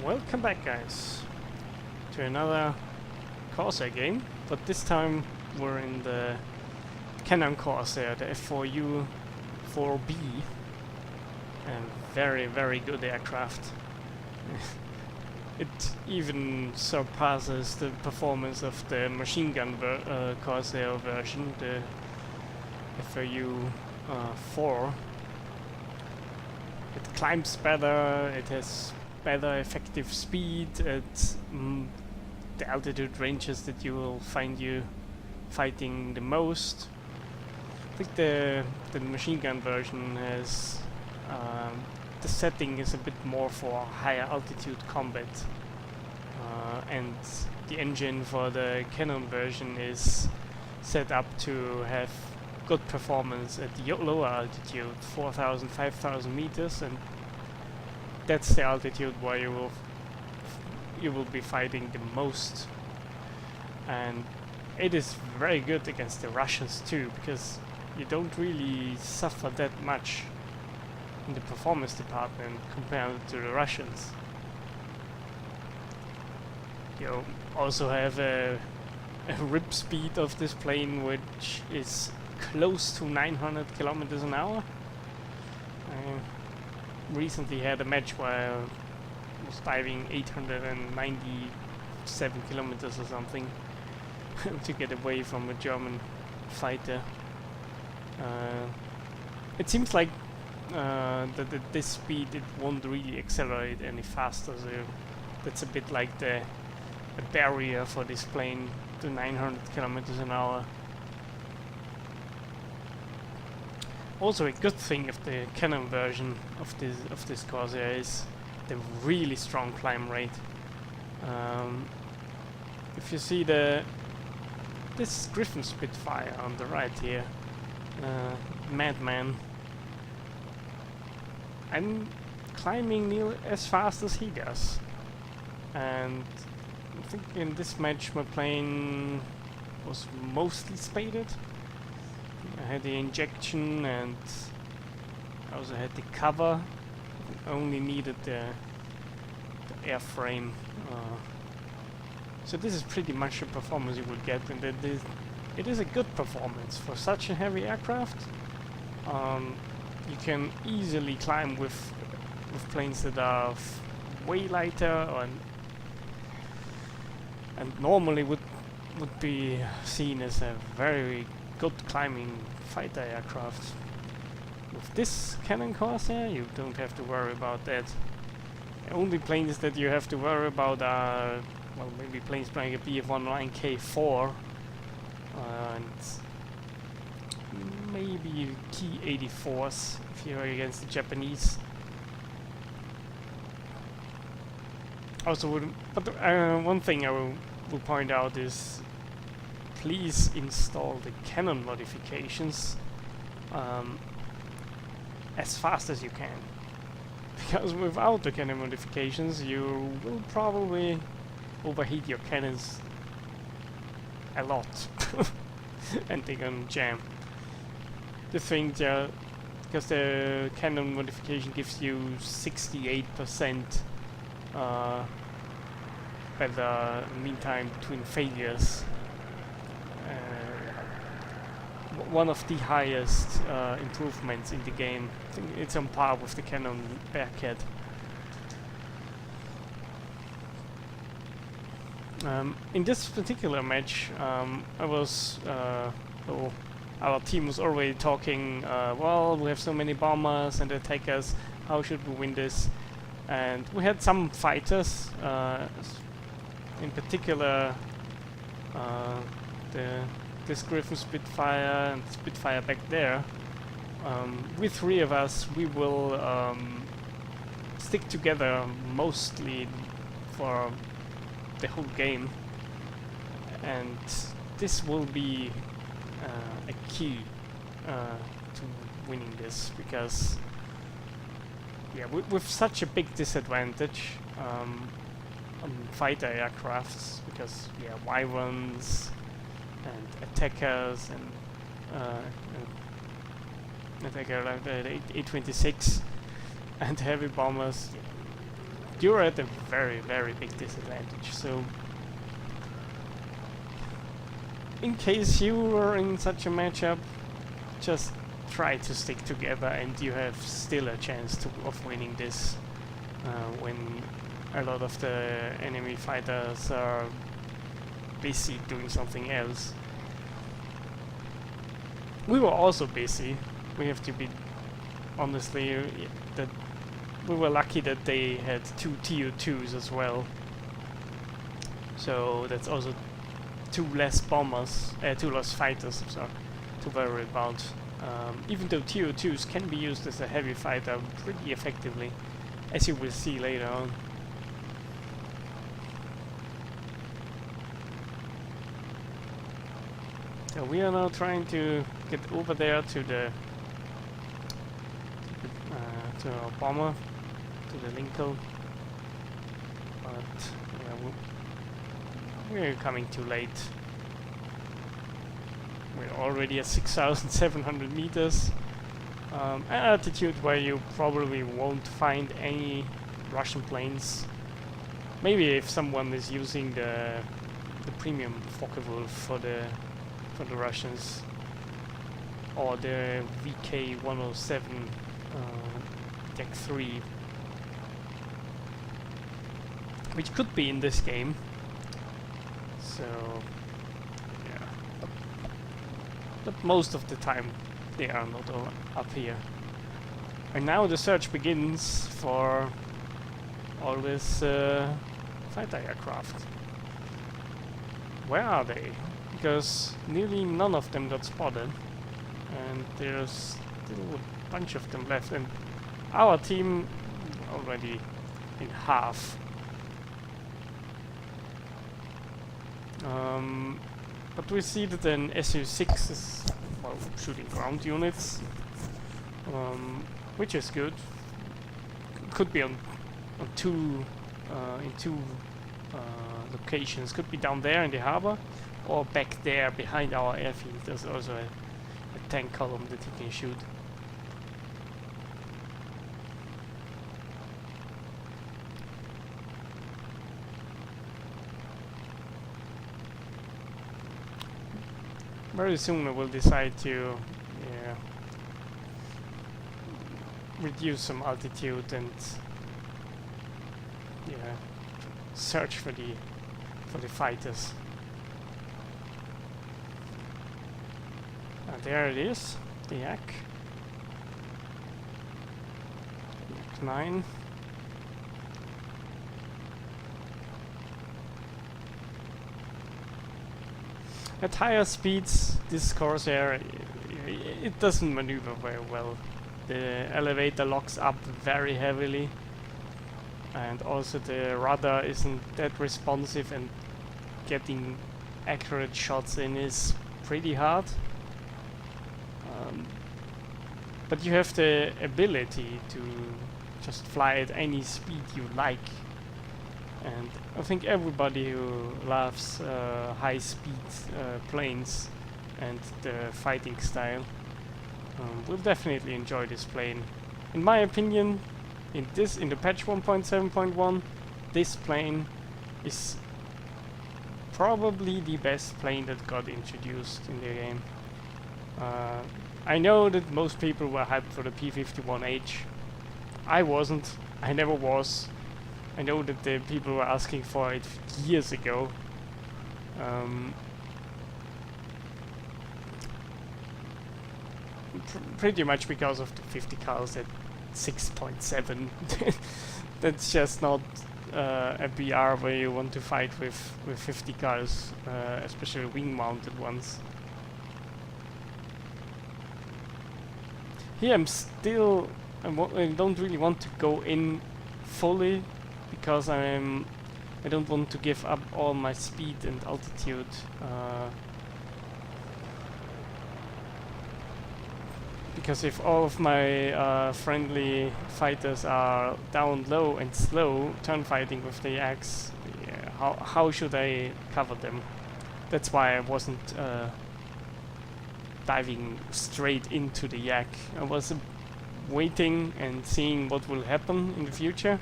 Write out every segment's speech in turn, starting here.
Welcome back, guys, to another Corsair game, but this time we're in the Canon Corsair, the F4U-4B, and very good aircraft. It even surpasses the performance of the machine gun Corsair version, the F4U-4. It climbs better, it has better effective speed at the altitude ranges that you will find you fighting the most. I think the machine gun version has the setting is a bit more for higher altitude combat, and the engine for the Canon version is set up to have good performance at the lower altitude, 4,000, 5,000 meters, and that's the altitude where you will be fighting the most. And it is very good against the Russians too, because you don't really suffer that much in the performance department compared to the Russians. You also have a rip speed of this plane which is close to 900 kilometers an hour. I recently had a match where I was diving 897 kilometers or something to get away from a German fighter. It seems like that at this speed it won't really accelerate any faster, so that's a bit like a barrier for this plane to 900 kilometers an hour. Also, a good thing of the Canon version of this Corsair is the really strong climb rate. If you see this Griffin Spitfire on the right here, Madman, I'm climbing nearly as fast as he does, and I think in this match my plane was mostly spaded. I had the injection and I also had the cover. I only needed the airframe. So this is pretty much the performance you would get, and it is a good performance for such a heavy aircraft. You can easily climb with planes that are way lighter and normally would be seen as a very good climbing fighter aircraft. With this Canon Corsair you don't have to worry about that. The only planes that you have to worry about are, well, maybe planes like a BF-19K4 and maybe Ki-84s if you're against the Japanese. Also, one thing I will point out is please install the Canon modifications as fast as you can, because without the Canon modifications you will probably overheat your cannons a lot and they're gonna jam. The thing there, because the Canon modification gives you 68% better mean time between failures. One of the highest improvements in the game. I think it's on par with the Canon Bearcat. In this particular match, our team was already talking, well, we have so many bombers and attackers, how should we win this? And we had some fighters, in particular this Griffin Spitfire and Spitfire back there. We three of us, we will stick together mostly for the whole game, and this will be a key to winning this, because yeah, with such a big disadvantage on fighter aircrafts, because yeah, Wyrons and attackers and attacker like the A-26 and heavy bombers, you're at a very, very big disadvantage. So in case you were in such a matchup, just try to stick together and you have still a chance of winning this when a lot of the enemy fighters are busy doing something else. We were also busy. We have to be honestly that we were lucky that they had 2 TO2s as well. So that's also 2 less bombers, 2 less fighters, sorry, to worry about. Even though TO2s can be used as a heavy fighter pretty effectively, as you will see later on. So we are now trying to get over there to the to our bomber, to the Lincoln, but yeah, we're coming too late. We're already at 6,700 meters, an altitude where you probably won't find any Russian planes. Maybe if someone is using the premium Focke-Wulf for the Russians, or the VK-107 Deck 3, which could be in this game. So yeah, but most of the time they are not up here. And now the search begins for all this fighter aircraft. Where are they? Because nearly none of them got spotted, and there's still a bunch of them left, and our team already in half. But we see that an Su-6 is, well, shooting ground units, which is good. Could be on two in two locations. Could be down there in the harbor, or back there behind our airfield. There's also a tank column that he can shoot. Very soon I will decide to reduce some altitude and search for the fighters. There it is, the Yak. Yak 9. At higher speeds, this Corsair, it doesn't maneuver very well. The elevator locks up very heavily, and also the rudder isn't that responsive, and getting accurate shots in is pretty hard. But you have the ability to just fly at any speed you like. And I think everybody who loves high-speed planes and the fighting style will definitely enjoy this plane. In my opinion, in the patch 1.7.1, this plane is probably the best plane that got introduced in the game. I know that most people were hyped for the P-51H. I wasn't. I never was. I know that the people were asking for it years ago. Pretty much because of the 50 cals at 6.7. That's just not a BR where you want to fight with 50 cals, especially wing-mounted ones. Here I don't really want to go in fully, because I don't want to give up all my speed and altitude. Because if all of my friendly fighters are down low and slow, turn fighting with the Yaks, how should I cover them? That's why I wasn't diving straight into the Yak. I was waiting and seeing what will happen in the future.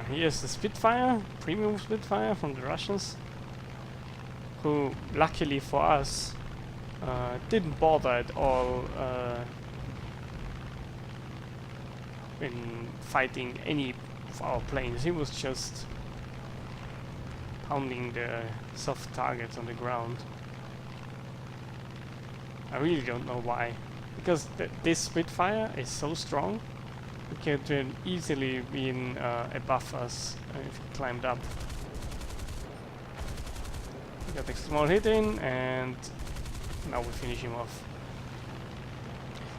Here's the Spitfire, premium Spitfire from the Russians, who, luckily for us, didn't bother at all in fighting any of our planes. He was just pounding the soft targets on the ground. I really don't know why. Because this Spitfire is so strong, it could easily been above us if it climbed up. We got a small hit in, and now we finish him off.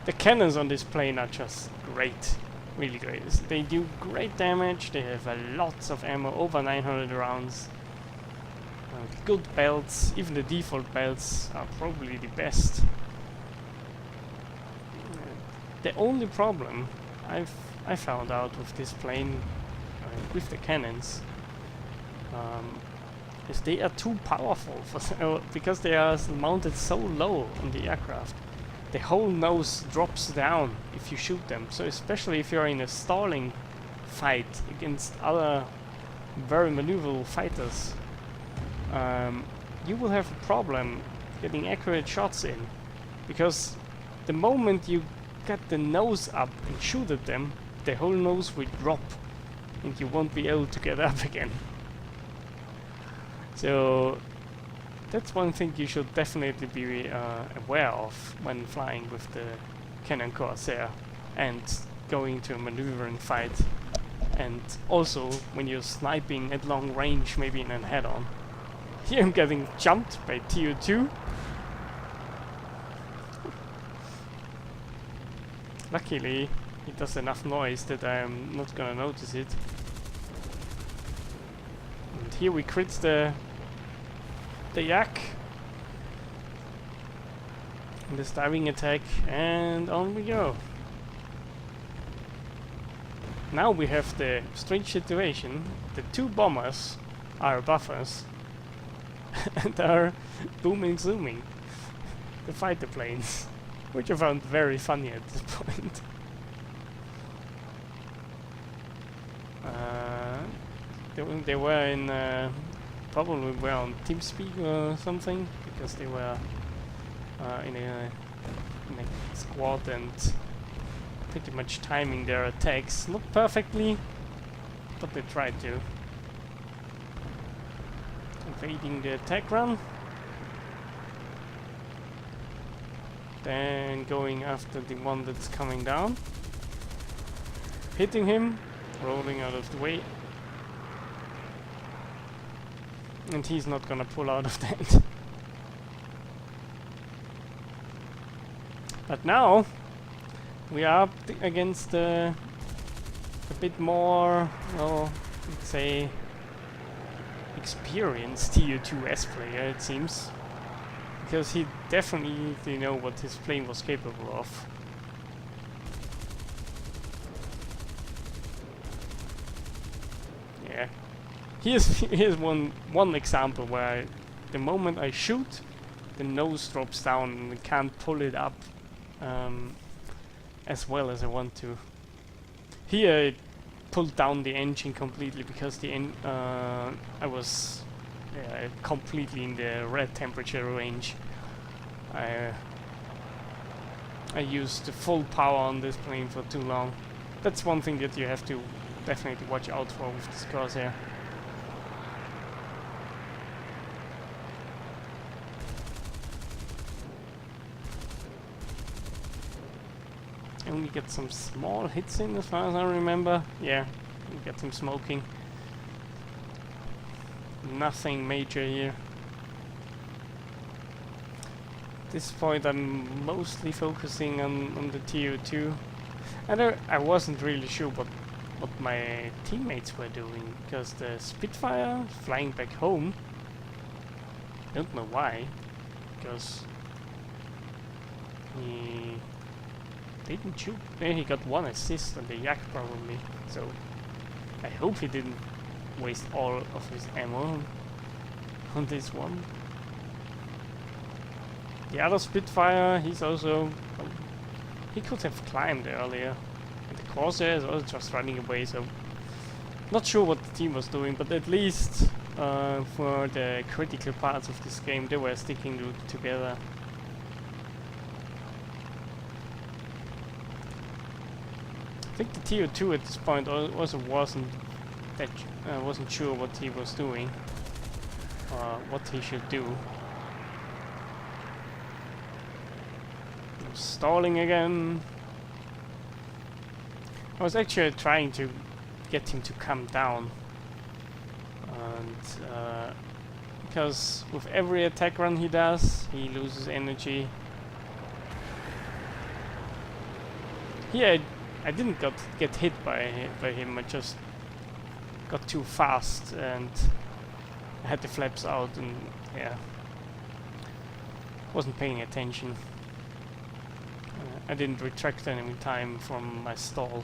The cannons on this plane are just great. Really great. They do great damage, they have lots of ammo, over 900 rounds. Good belts, even the default belts are probably the best. The only problem I found out with this plane, with the cannons, is they are too powerful for because they are mounted so low on the aircraft. The whole nose drops down if you shoot them. So especially if you're in a stalling fight against other very maneuverable fighters, you will have a problem getting accurate shots in, because the moment you get the nose up and shoot at them, the whole nose will drop and you won't be able to get up again. So that's one thing you should definitely be aware of when flying with the Canon Corsair and going to a maneuvering fight, and also when you're sniping at long range, maybe in a head-on. Here I'm getting jumped by TU2. Luckily, it does enough noise that I'm not gonna notice it. And here we crit the yak. And this diving attack, and on we go. Now we have the strange situation. The two bombers are above us and are booming zooming the fighter planes, which I found very funny at this point. They were in probably were on TeamSpeak or something, because they were in a squad and pretty much timing their attacks, not perfectly, but they tried to. Evading the attack run, then going after the one that's coming down, hitting him, rolling out of the way, and he's not gonna pull out of that. But now we are up against a bit more, well, let's say, experienced TU2S player, it seems, because he definitely know what his plane was capable of. Yeah, here's one example where the moment I shoot, the nose drops down and I can't pull it up as well as I want to. Here it pulled down the engine completely because the I was completely in the red temperature range. I used the full power on this plane for too long. That's one thing that you have to definitely watch out for with this Corsair. I only get some small hits in as far as I remember. Yeah, we get some smoking. Nothing major here. At this point I'm mostly focusing on the TU2. And I wasn't really sure what my teammates were doing, because the Spitfire flying back home, don't know why, because he didn't shoot. He got one assist on the yak probably, so I hope he didn't waste all of his ammo on this one. The other Spitfire, he's also, he could have climbed earlier. And the Corsair is also just running away, so Not sure what the team was doing, but at least for the critical parts of this game, they were sticking together. I think the TO2 at this point also wasn't sure what he was doing, or what he should do. I'm stalling again. I was actually trying to get him to come down, and because with every attack run he does, he loses energy. Here I didn't get hit by him, I just got too fast and I had the flaps out, and yeah, wasn't paying attention. I didn't retract any time from my stall.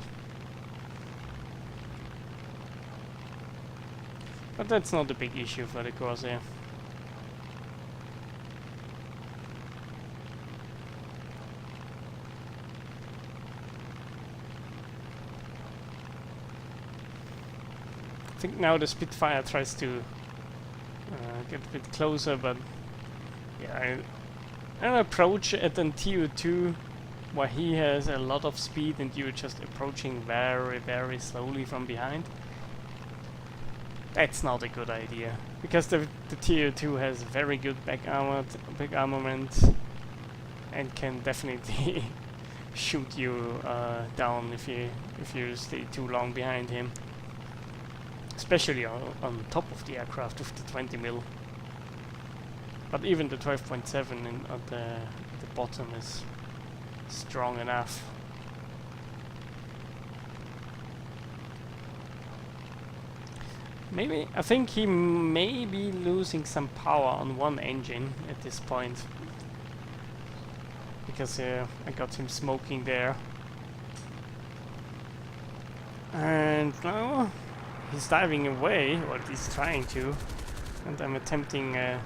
But that's not a big issue for the Corsair. I think now the Spitfire tries to get a bit closer, but yeah, an approach at an TO2 where he has a lot of speed and you're just approaching very, very slowly from behind. That's not a good idea, because the TO2 has very good back armament and can definitely shoot you down if you stay too long behind him. Especially on top of the aircraft with the 20mm. But even the 12.7 at the bottom is strong enough. I think he may be losing some power on one engine at this point, because I got him smoking there. And now he's diving away, or at least trying to, and I'm attempting a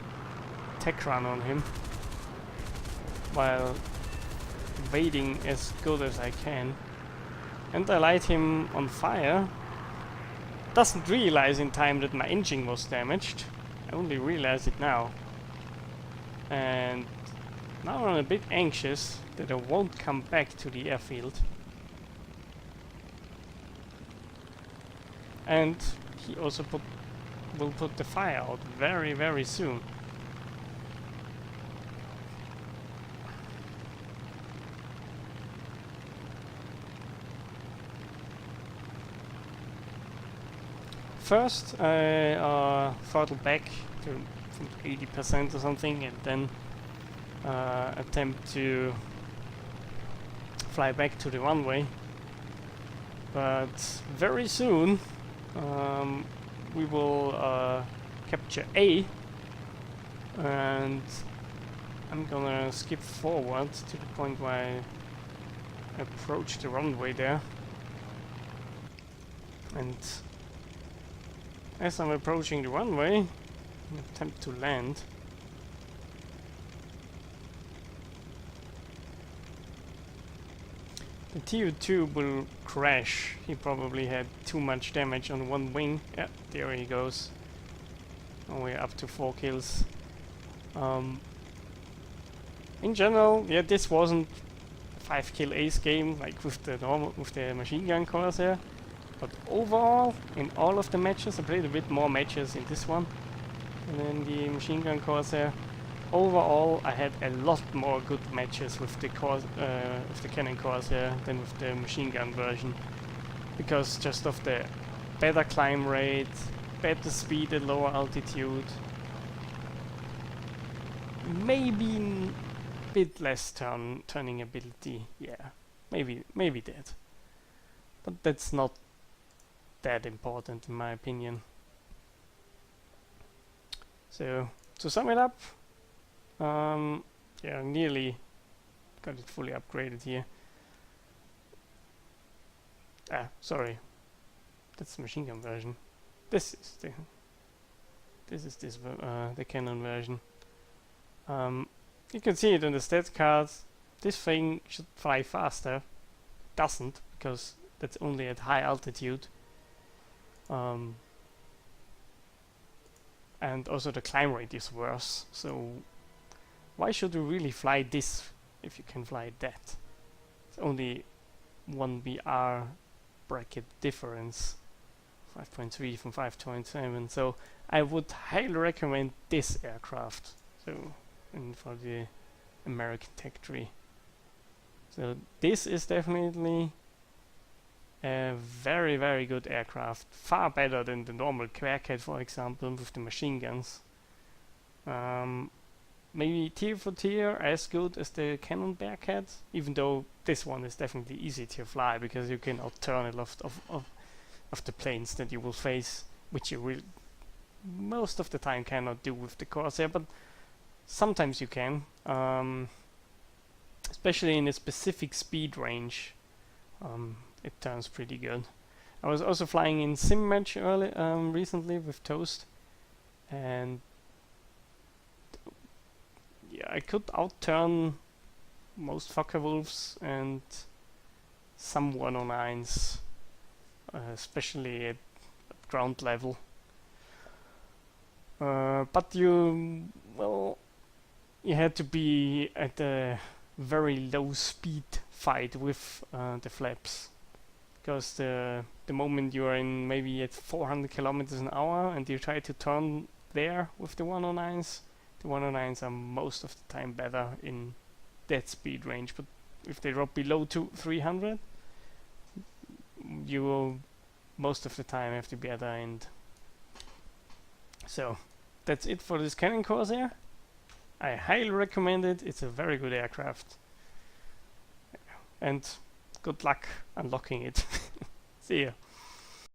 tech run on him while evading as good as I can. And I light him on fire. Doesn't realize in time that my engine was damaged. I only realize it now. And now I'm a bit anxious that I won't come back to the airfield. And he also will put the fire out very, very soon. First, I throttle back to 80% or something, and then attempt to fly back to the runway. But very soon we will capture A, and I'm gonna skip forward to the point where I approach the runway there. And as I'm approaching the runway, I attempt to land. The TO2 will crash. He probably had too much damage on one wing. Yeah, there he goes. Oh, we're up to 4 kills. In general, yeah, this wasn't a 5-kill ace game like with the machine gun Corsair. But overall, in all of the matches, I played a bit more matches in this one than the machine gun Corsair. Overall, I had a lot more good matches with the Cannon Corsair than with the machine gun version, because just of the better climb rate, better speed at lower altitude, maybe a bit less turning ability. Yeah, maybe that, but that's not that important in my opinion. So to sum it up, yeah, nearly got it fully upgraded here. Sorry, that's the machine gun version. This is the Canon version. You can see it on the stats cards. This thing should fly faster. Doesn't, because that's only at high altitude. Um, and also the climb rate is worse. So why should you really fly this if you can fly that? It's only 1 BR bracket difference, 5.3 from 5.7. So I would highly recommend this aircraft. So, and for the American Tech Tree. So this is definitely a very, very good aircraft, far better than the normal Quackhead, for example, with the machine guns. Maybe tier for tier as good as the Canon Bearcat, even though this one is definitely easy to fly because you can outturn a lot of the planes that you will face, which you will most of the time cannot do with the Corsair, but sometimes you can, especially in a specific speed range. It turns pretty good. I was also flying in sim match recently with Toast, and yeah, I could outturn most Focke-Wulfs and some 109s, especially at ground level. But you had to be at a very low speed fight with the flaps, because the moment you are in maybe at 400 kilometers an hour and you try to turn there with the 109s, the 109s are most of the time better in that speed range. But if they drop below 300, you will most of the time have to be at the end. So that's it for this Canon Corsair. I highly recommend it. It's a very good aircraft. And good luck unlocking it. See ya.